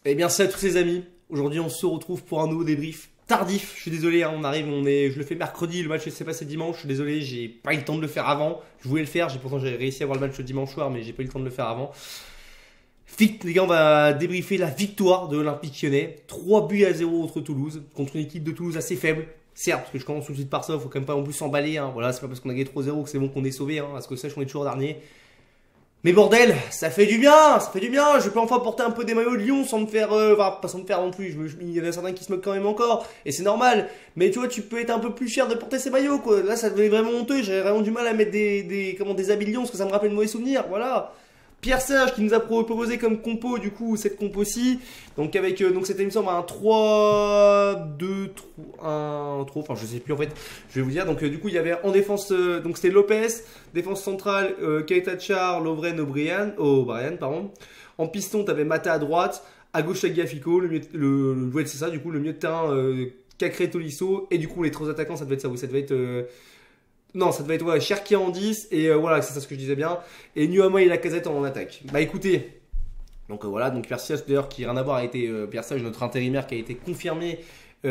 Eh bien, salut à tous les amis. Aujourd'hui, on se retrouve pour un nouveau débrief tardif. Je suis désolé, hein, je le fais mercredi. Le match s'est passé dimanche. Je suis désolé, j'ai pas eu le temps de le faire avant. Je voulais le faire. Pourtant, j'ai réussi à voir le match le dimanche soir, mais j'ai pas eu le temps de le faire avant. Vite, les gars, on va débriefer la victoire de l'Olympique Lyonnais. 3 buts à 0 contre Toulouse, contre une équipe de Toulouse assez faible. Certes, parce que je commence tout de suite par ça, faut quand même pas en plus s'emballer. Hein. Voilà, c'est pas parce qu'on a gagné 3-0 que c'est bon qu'on est sauvé. Hein. Parce que sache, on est toujours dernier. Mais bordel, ça fait du bien, ça fait du bien. Je peux enfin porter un peu des maillots de Lyon sans me faire, enfin pas sans me faire non plus. Il y en a certains qui se moquent quand même encore, et c'est normal. Mais tu vois, tu peux être un peu plus fier de porter ces maillots, quoi. Là, ça devenait vraiment honteux. J'avais vraiment du mal à mettre des habits de Lyon parce que ça me rappelle de mauvais souvenirs. Voilà. Pierre Serge qui nous a proposé comme compo du coup cette compo-ci. Donc avec donc c'était il me semble un 3-2-3, enfin je sais plus en fait, je vais vous dire. Donc du coup il y avait en défense donc c'était Lopez, défense centrale Keita Char, Lovren O'Brien pardon. En piston tu avais Mata à droite, à gauche Tagliafico, ouais, c'est ça du coup le milieu de terrain Cacré Tolisso, et du coup les trois attaquants ça devait être ça, oui, ça devait être non, ça devait être ouais, Cherki en 10 et voilà, c'est ça ce que je disais bien. Et Nuama et Lacazette en attaque. Bah écoutez, donc voilà, donc Pierre Serge d'ailleurs qui rien à voir a été Pierre Serge, notre intérimaire qui a été confirmé au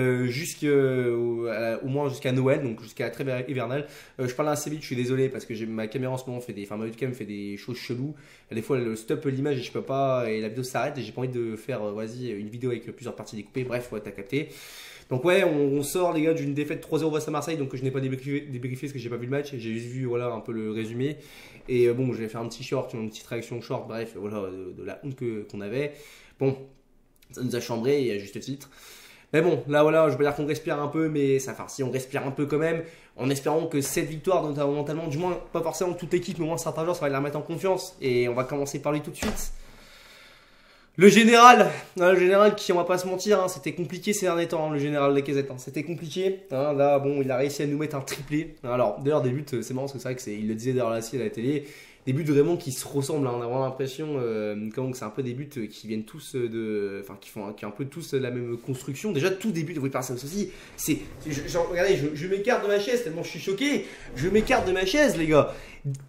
moins jusqu'à Noël, donc jusqu'à la trêve hivernale. Je parle assez vite, je suis désolé parce que ma caméra en ce moment ma webcam fait des choses cheloues. Des fois elle stoppe l'image et je peux pas, et la vidéo s'arrête et j'ai pas envie de faire vas-y une vidéo avec plusieurs parties découpées. Bref, ouais, t'as capté. Donc ouais, on sort les gars d'une défaite 3-0 face à Marseille, donc je n'ai pas débriefé parce que j'ai pas vu le match, j'ai juste vu voilà un peu le résumé. Et bon, je vais faire un petit short, une petite réaction short, bref, voilà, de la honte qu'on avait. Bon, ça nous a chambré et à juste titre. Mais bon, là voilà, je veux dire qu'on respire un peu, mais ça, enfin si on respire un peu quand même, en espérant que cette victoire, notamment mentalement, du moins pas forcément toute l'équipe, mais au moins certains joueurs, ça va les remettre en confiance. Et on va commencer par lui tout de suite. Le général qui, on va pas se mentir, hein, c'était compliqué ces derniers temps, hein, le général Lacazette, hein, c'était compliqué. Hein, là, bon, il a réussi à nous mettre un triplé. Alors, d'ailleurs, des buts, c'est marrant parce que c'est vrai que il le disait d'ailleurs là, à la télé, des buts vraiment qui se ressemblent. Hein, on a vraiment l'impression que c'est un peu des buts qui viennent tous enfin, qui ont un peu tous la même construction. Déjà, tout début de Paris aussi, c'est, regardez, je m'écarte de ma chaise tellement je suis choqué. Je m'écarte de ma chaise, les gars.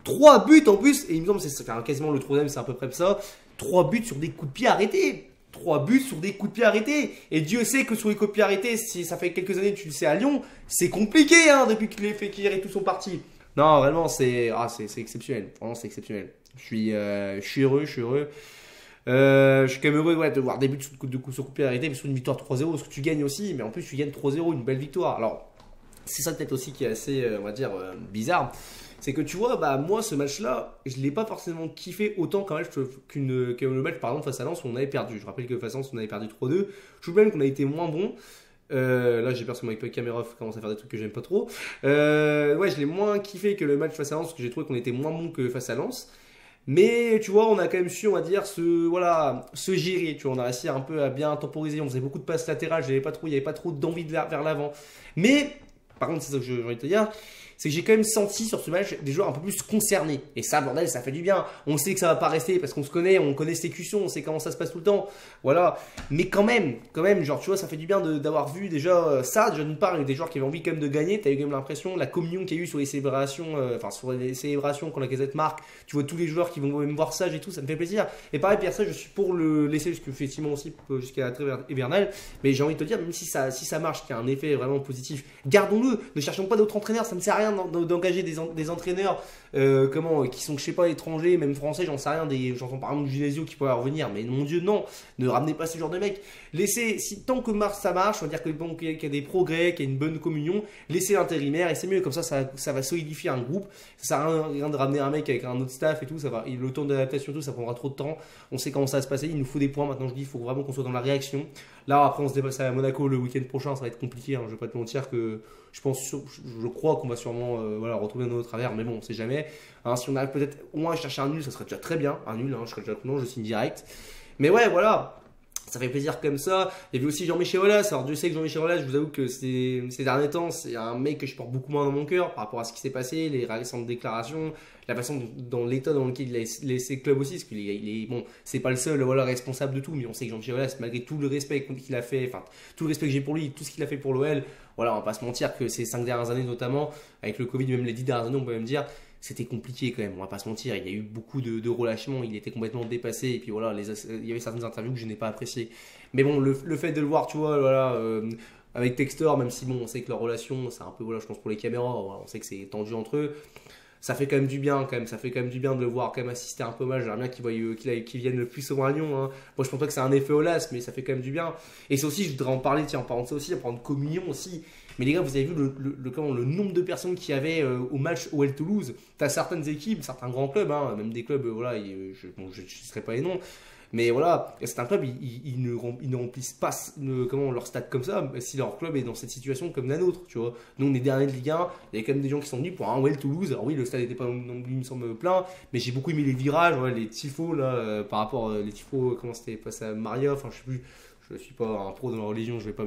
3 buts en plus, et il me semble que c'est quasiment le troisième, c'est à peu près ça. 3 buts sur des coups de pied arrêtés. 3 buts sur des coups de pied arrêtés. Et Dieu sait que sur les coups de pied arrêtés, si ça fait quelques années que tu le sais à Lyon, c'est compliqué hein, depuis que les Fekir et tout sont partis. Non, vraiment, c'est exceptionnel. Vraiment, c'est exceptionnel. Je suis heureux, je suis heureux. Je suis quand même heureux ouais, de voir des buts sur coup de pied arrêtés, mais sur une victoire 3-0, parce que tu gagnes aussi, mais en plus tu gagnes 3-0, une belle victoire. Alors, c'est ça peut-être aussi qui est assez, on va dire, bizarre. C'est que tu vois, bah moi ce match-là, je l'ai pas forcément kiffé autant qu'un match que le match par exemple face à Lens où on avait perdu. Je rappelle que face à Lens on avait perdu 3-2. Je trouve même qu'on a été moins bon. Là j'ai peur que ma caméra commence à faire des trucs que j'aime pas trop. Ouais, je l'ai moins kiffé que le match face à Lens parce que j'ai trouvé qu'on était moins bon que face à Lens. Mais tu vois, on a quand même su, on va dire, se gérer. Tu vois, on a réussi un peu à bien temporiser. On faisait beaucoup de passes latérales. Il n'y avait pas trop d'envie de vers l'avant. Mais par contre, c'est ça que j'ai envie de te dire. C'est que j'ai quand même senti sur ce match des joueurs un peu plus concernés. Et ça, bordel, ça fait du bien. On sait que ça va pas rester parce qu'on se connaît, on connaît ses cuissons, on sait comment ça se passe tout le temps. Voilà. Mais quand même, genre, tu vois, ça fait du bien d'avoir vu déjà ça. Déjà, d'une part, il y a des joueurs qui avaient envie quand même de gagner. Tu as eu quand même l'impression, la communion qu'il y a eu sur les célébrations, sur les célébrations quand la Lacazette marque. Tu vois tous les joueurs qui vont même voir Sage et tout, ça me fait plaisir. Et pareil, Pierre Sage, je suis pour le laisser, parce que fait Simon aussi jusqu'à la trêve hivernale. Mais j'ai envie de te dire, même si ça marche, qu'il y a un effet vraiment positif, gardons-le. Ne cherchons pas d'autres entraîneurs, ça ne sert à rien d'engager des entraîneurs qui sont, je sais pas, étrangers, même français, j'en sais rien, j'entends par exemple Ginesio qui pourrait revenir, mais mon Dieu, non, ne ramenez pas ce genre de mec. Laissez, tant que ça marche, on va dire qu'il y a des progrès, qu'il y a une bonne communion, laissez l'intérimaire et c'est mieux, comme ça va solidifier un groupe. Ça sert à rien de ramener un mec avec un autre staff et tout, le temps d'adaptation, tout, ça prendra trop de temps. On sait comment ça va se passer, il nous faut des points maintenant, je dis, il faut vraiment qu'on soit dans la réaction. Là, après, on se déplace à Monaco le week-end prochain, ça va être compliqué, hein, je vais pas te mentir que je crois qu'on va sûrement retrouver nos travers, mais bon, on sait jamais. Hein, si on arrive peut-être au moins à chercher un nul, ça serait déjà très bien. Un nul, hein, je serais déjà content, je signe direct. Mais ouais, voilà. Ça fait plaisir comme ça. Il y avait aussi Jean-Michel Aulas. Alors, Dieu sait que Jean-Michel Aulas, je vous avoue que ces derniers temps, c'est un mec que je porte beaucoup moins dans mon cœur par rapport à ce qui s'est passé, les récentes déclarations, la façon dans l'état dans lequel il a laissé le club aussi. Parce qu'il est bon, c'est pas le seul responsable de tout, mais on sait que Jean-Michel Aulas, malgré tout le respect qu'il a fait, enfin, tout le respect que j'ai pour lui, tout ce qu'il a fait pour l'OL, voilà, on va pas se mentir que ces 5 dernières années, notamment, avec le Covid, même les 10 dernières années, on peut même dire, c'était compliqué quand même, on va pas se mentir. Il y a eu beaucoup de relâchements, il était complètement dépassé. Et puis voilà, il y avait certaines interviews que je n'ai pas appréciées. Mais bon, le fait de le voir, tu vois, voilà, avec Textor, même si bon, on sait que leur relation, c'est un peu, voilà, je pense pour les caméras, voilà, on sait que c'est tendu entre eux. Ça fait quand même du bien, quand même. Ça fait quand même du bien de le voir quand même assister un peu mal. J'aimerais bien qu'il vienne le plus souvent à Lyon. Hein. Moi, je pense pas que c'est un effet Olas, mais ça fait quand même du bien. Et c'est aussi, je voudrais en parler, tiens, en parlant de ça aussi, en parlant de communion aussi. Mais les gars, vous avez vu le nombre de personnes qu'il y avait au match OL Toulouse. T'as certaines équipes, certains grands clubs, hein, même des clubs, voilà, je ne citerai pas les noms. Mais voilà, c'est un club, ils ne remplissent pas leur stade comme ça si leur club est dans cette situation comme la nôtre, tu vois. Nous, on est dernier de Ligue 1, il y a quand même des gens qui sont venus pour un OL Toulouse. Alors oui, le stade n'était pas non plus, il me semble, plein, mais j'ai beaucoup aimé les virages, ouais, les tifos, là, par rapport les tifos, comment c'était passé à Maria, enfin, je sais plus, je ne suis pas un pro dans la religion, je vais pas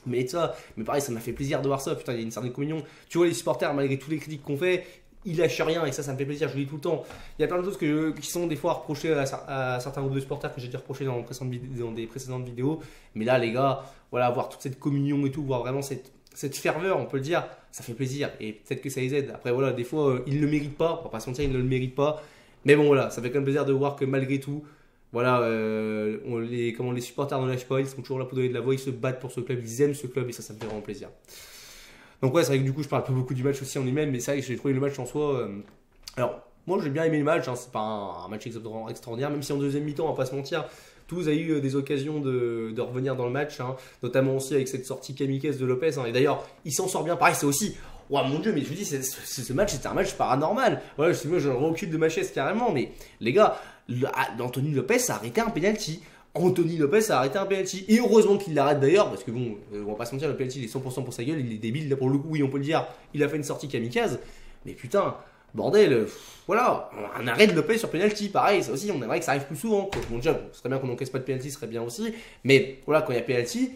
mais ça, mais pareil, ça m'a fait plaisir de voir ça. Putain, il y a une certaine communion. Tu vois, les supporters, malgré toutes les critiques qu'on fait, ils lâchent rien et ça me fait plaisir. Je le dis tout le temps. Il y a plein de choses qui sont des fois reprochées à certains groupes de supporters que j'ai déjà reproché dans des précédentes vidéos. Mais là, les gars, voilà, voir toute cette communion et tout, voir vraiment cette ferveur, on peut le dire, ça fait plaisir et peut-être que ça les aide. Après, voilà, des fois, ils ne le méritent pas. On va pas se mentir, ils ne le méritent pas. Mais bon, voilà, ça fait quand même plaisir de voir que malgré tout, voilà, les supporters ne lâchent pas, ils sont toujours là pour donner de la voix, ils se battent pour ce club, ils aiment ce club et ça me fait vraiment plaisir. Donc ouais, c'est vrai que du coup je parle pas beaucoup du match aussi en lui-même, mais c'est vrai que j'ai trouvé le match en soi. Alors, moi j'ai bien aimé le match, hein, c'est pas un match extraordinaire, même si en deuxième mi-temps, on va pas se mentir, Toulouse a eu des occasions de revenir dans le match, hein, notamment aussi avec cette sortie kamikaze de Lopez. Hein, et d'ailleurs, il s'en sort bien, pareil, c'est aussi. Oh mon dieu, mais je vous dis, ce match c'était un match paranormal. Voilà, je recule de ma chaise carrément, mais les gars, Anthony Lopez a arrêté un penalty. Anthony Lopez a arrêté un penalty. Et heureusement qu'il l'arrête d'ailleurs, parce que bon, on va pas se mentir, le penalty il est 100% pour sa gueule, il est débile, là pour le coup, oui, on peut le dire, il a fait une sortie kamikaze. Mais putain, bordel, voilà, un arrêt de Lopez sur penalty, pareil, ça aussi, on aimerait que ça arrive plus souvent. Bon, déjà, ce serait bien qu'on n'encaisse pas de penalty, ce serait bien aussi. Mais voilà, quand il y a penalty,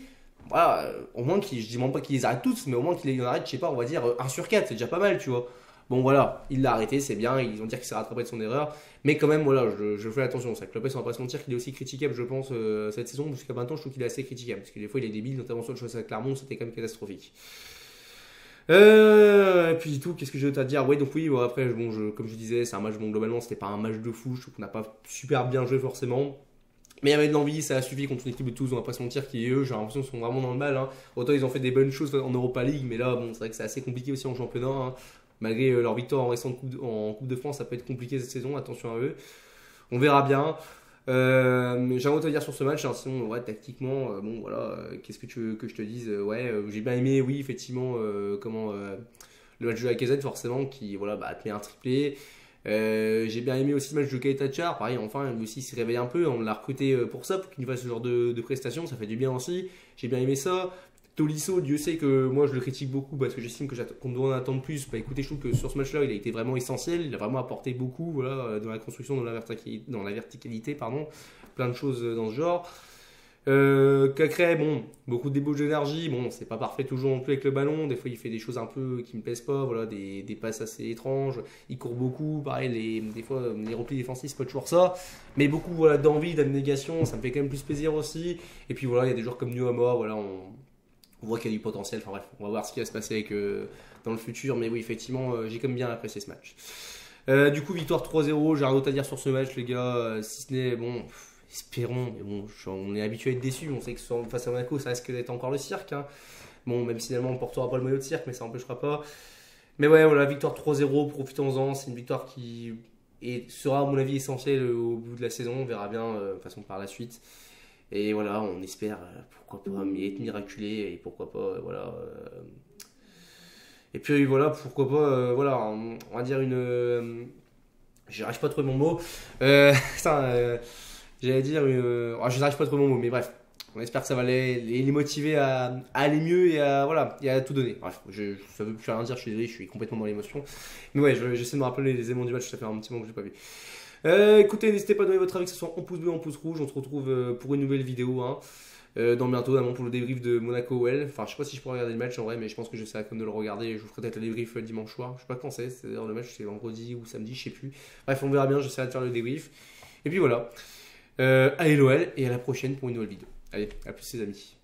voilà, au moins je dis même pas qu'ils les arrêtent tous, mais au moins qu'il en arrête, je sais pas, on va dire 1 sur 4, c'est déjà pas mal, tu vois. Bon voilà, il l'a arrêté, c'est bien, ils ont dit qu'il s'est rattrapé de son erreur, mais quand même voilà, je fais attention, c'est que Lopez on va pas se mentir qu'il est aussi critiquable je pense cette saison, jusqu'à maintenant je trouve qu'il est assez critiquable, parce que des fois il est débile, notamment sur le choix avec Clermont, c'était quand même catastrophique. Et puis tout, qu'est-ce que j'ai à dire? Ouais, donc oui, bon, après, bon, comme je disais, c'est un match, bon, globalement c'était pas un match de fou, je trouve qu'on n'a pas super bien joué forcément. Mais il y avait de l'envie, ça a suffi contre une équipe de Toulouse, on va pas se mentir, qui eux, j'ai l'impression qu'ils sont vraiment dans le mal. Hein. Autant ils ont fait des bonnes choses en Europa League, mais là, bon, c'est vrai que c'est assez compliqué aussi en championnat. Hein. Malgré leur victoire en restant en Coupe de France, ça peut être compliqué cette saison, attention à eux. On verra bien. J'ai un mot à dire sur ce match, hein, sinon, ouais, tactiquement, bon, voilà, qu'est-ce que tu veux que je te dise? Ouais, j'ai bien aimé, oui, effectivement, le match de la Lacazette, forcément, qui, voilà, te met un triplé. J'ai bien aimé aussi le match de Keita Tchar, pareil, enfin, lui aussi il s'est réveillé un peu, on l'a recruté pour ça, pour qu'il fasse ce genre de prestations, ça fait du bien aussi. J'ai bien aimé ça. Tolisso, Dieu sait que moi je le critique beaucoup parce que j'estime qu'on doit en attendre plus. Bah écoutez, je trouve que sur ce match-là, il a été vraiment essentiel. Il a vraiment apporté beaucoup, voilà, dans la construction, dans la verticalité, pardon, plein de choses dans ce genre. Cacré, bon, beaucoup de débauche d'énergie. Bon, c'est pas parfait toujours non plus avec le ballon. Des fois, il fait des choses un peu qui me plaisent pas. Voilà, des passes assez étranges. Il court beaucoup. Pareil, des fois, les replis défensifs, c'est pas toujours ça. Mais beaucoup voilà, d'envie, d'abnégation. Ça me fait quand même plus plaisir aussi. Et puis voilà, il y a des joueurs comme Nuama. Voilà, on voit qu'il y a du potentiel. Enfin bref, on va voir ce qui va se passer dans le futur. Mais oui, effectivement, j'ai quand même bien apprécié ce match. Du coup, victoire 3-0. J'ai rien d'autre à dire sur ce match, les gars. Si ce n'est, bon, espérons. Mais bon, on est habitué à être déçus. On sait que face à Monaco, ça risque d'être encore le cirque. Hein. Bon, même si finalement on ne portera pas le maillot de cirque, mais ça n'empêchera pas. Mais ouais, voilà, victoire 3-0. Profitons-en. C'est une victoire qui sera, à mon avis, essentielle au bout de la saison. On verra bien, de façon par la suite. Et voilà, on espère, pourquoi pas, être miraculé, et pourquoi pas, voilà. Et puis voilà, pourquoi pas, voilà, on va dire j'arrive pas à trouver mon mot. J'allais dire, je n'arrive pas à trouver mon mot, mais bref. On espère que ça va les motiver à aller mieux et à tout donner. Bref, ça veut plus rien dire, je suis désolé, je suis complètement dans l'émotion. Mais ouais, j'essaie de me rappeler les éléments du match, ça fait un petit moment que je l'ai pas vu. Écoutez, n'hésitez pas à donner votre avis, que ce soit en pouce bleu, en pouce rouge. On se retrouve pour une nouvelle vidéo dans bientôt, notamment pour le débrief de Monaco OL. Enfin, je sais pas si je pourrais regarder le match en vrai, mais je pense que j'essaierai comme de le regarder. Je vous ferai peut-être le débrief dimanche soir. Je sais pas quand c'est d'ailleurs le match, c'est vendredi ou samedi, je sais plus. Bref, on verra bien, j'essaierai de faire le débrief. Et puis voilà. Allez l'OL et à la prochaine pour une nouvelle vidéo. Allez, à plus les amis.